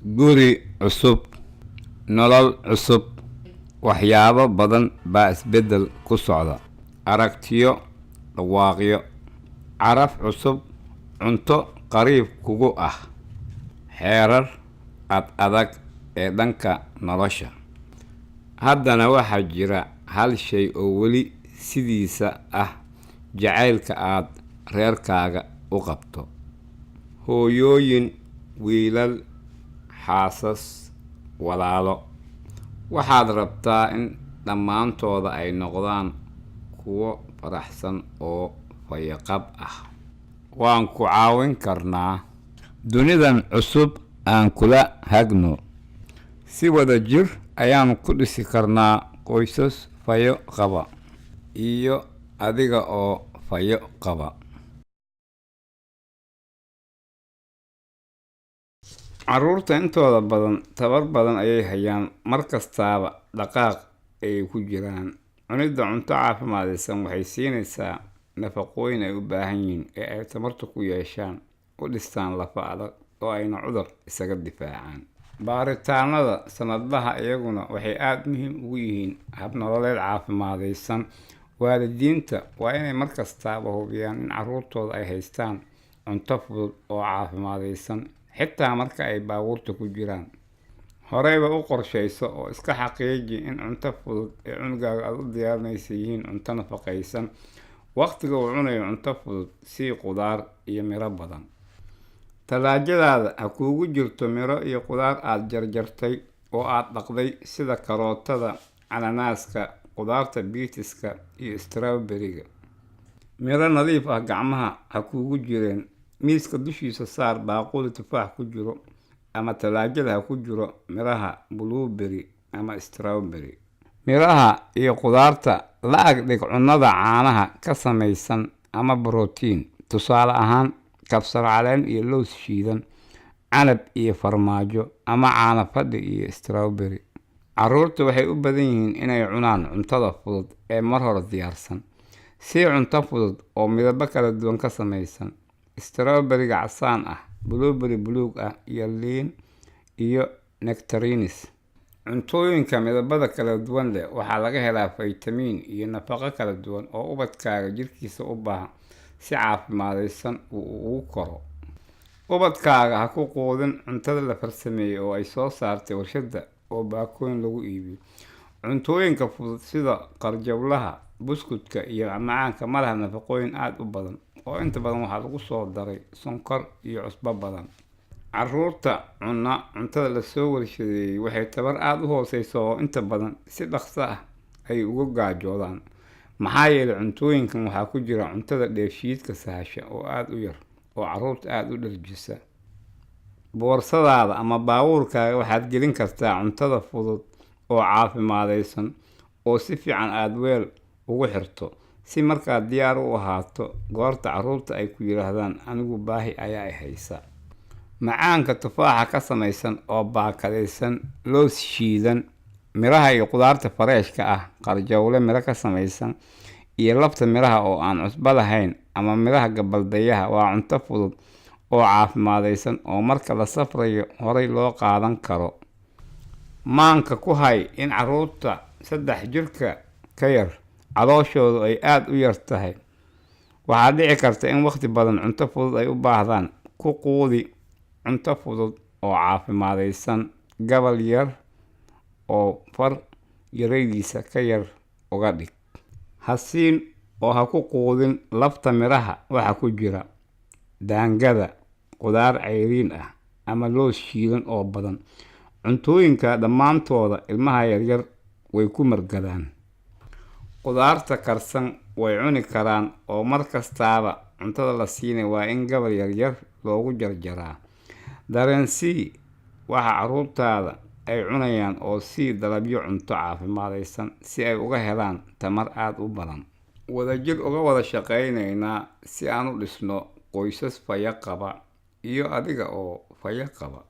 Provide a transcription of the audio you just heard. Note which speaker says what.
Speaker 1: guri cusub, nolol cusub, waxyaabo badan baa isbeddel ku socda. Aragtiyo, dhawaaqyo, caraf cusub, cunto qariib kugu ah, xeerar ad adag ee dhanka nolosha. Haddana waxaa jira hal shay oo weli sidiisa ah: jacaylka aad reerkaaga u qabto. Hooyooyin, wiilal, xaasas, walaalo, waxaad rabtaa in dhammaantooda ay noqdaan kuwo faraxsan oo fayaqab ah. Waan ku caawin karnaa. Dunidan cusub aan kula hagno. Si wada jir ayaan ku dhisi karnaa qoysas fayo qaba, iyo adiga oo fayo qaba. Carruurta intooda badan tabar badan ayay hayaan, mar kastaaba dhaqaaq ay ku jiraan. Cunidda cunto caafimaadaysan waxay siinaysaa nafaqooyin ay u baahan yihiin ee ay tamarta ku yeeshaan, u dhistaan lafa adag oo ayna cudur isaga difaacaan. Baaritaanada sanadlaha iyaguna waxay aad muhiim ugu yihiin hab nololeed caafimaadaysan. Waalidiinta waa inay mar kastaaba hubiyaan in carruurtooda ay haystaan cunto fudud oo caafimaadaysan, xitaa marka ay baabuurta ku jiraan. Horeyba u qorshayso oo iska xaqiiji in cunto fudud ee cunugaaga aad u diyaarinaysa yihiin cunto nafaqaysan. Waqtiga uu cunayo cunto fudud, sii qudaar iyo miro badan. Talaajadaada ha kuugu jirto miro iyo qudaar aad jarjartay oo aad dhaqday, sida karootada, cananaaska, qudaarta beetiska iyo strawberry-ga. Miro nadiif ah gacmaha ha kuugu jireen. Miiska dushiisa saar baaquli tufaax ku jiro, ama talaajada ha ku jiro miraha blueberry ama strawberry. Miraha iyo qudaarta la ag dhig cunnada caanaha ka samaysan ama borotiin, tusaale ahaan kabsar caleen iyo lows shiidan, canab iyo farmaajo, ama caano fadhi iyo strawberry. Carruurta waxay u badan yihiin inay cunaan cuntada fudud ee mar hore diyaarsan. Sii cunto fudud oo midabo kala duwan ka samaysan: strawberry-ga casaan ah, blueberry buluug ah, iyo liin iyo nectarines. Cuntooyinka midabada kala duwan leh waxaa laga helaa faytamiin iyo nafaqo kala duwan oo ubadkaaga jirkiisa u baahan si caafimaadaysan uu ugu koro. Ubadkaaga ha ku quudin cuntada la farsameeyey oo ay soo saartay warshadda oo baakooyin lagu iibiyo. Cuntooyinka fudud sida qarjawlaha, buskudka iyo macaanka ma laha nafaqooyin aad u badan, oo inta badan waxaa lagu soo daray sonkor iyo cusbo badan. Carruurta cuna cuntada la soo warshadeeyey waxay tabar aad u hooseyso oo inta badan si dhaqso ah ay uga gaajoodaan, maxaa yeelay cuntooyinkan waxaa ku jira cuntada dheefshiidka sahasha oo aad u yar oo carruurta aad u dherjisa. Boorsadaada ama baabuurkaaga waxaad gelin kartaa cuntada fudud oo caafimaadaysan oo si fiican aad weel ugu xirto, si markaad diyaar u ahaato goorta carruurta ay ku yiraahdaan anigu baahi ayaa i haysa. Macaanka tufaaxa ka samaysan oo baakadaysan, lows shiidan, miraha iyo qudaarta fareeshka ah, qarjawle miro ka samaysan, iyo lafta miraha oo aan cusbo lahayn ama miraha gabaldayaha waa cunto fudud oo caafimaadaysan oo marka la safrayo horay loo qaadan karo. Maanka ku hay in carruurta 3 jirka ka yar calooshoodu ay aad u yar tahay. Waxaa dhici karta in waqti badan cunto fudud ay u baahdaan. Ku quudi cunto fudud oo caafimaadaysan gabal yar oo far yaraydiisa ka yar uga dhig. Hasiin oo ha ku quudin lafta miraha waxa ku jira daangada, qudaar cayriin ah, ama loos shiidan oo badan. Cuntooyinka dhammaantooda ilmaha yaryar way ku margadaan. Qudaarta karsan way cuni karaan, oo mar kastaaba cuntada la siinay waa in gabal yaryar loogu jarjaraa. Dareensii waxa carruurtaada ay cunayaan oo sii dalabyo cunto caafimaadaysan si ay uga helaan tamar aad u badan. Wadajir uga wada shaqaynaynaa si aan u dhisno qoysas fayo qaba, iyo adiga oo fayo qaba.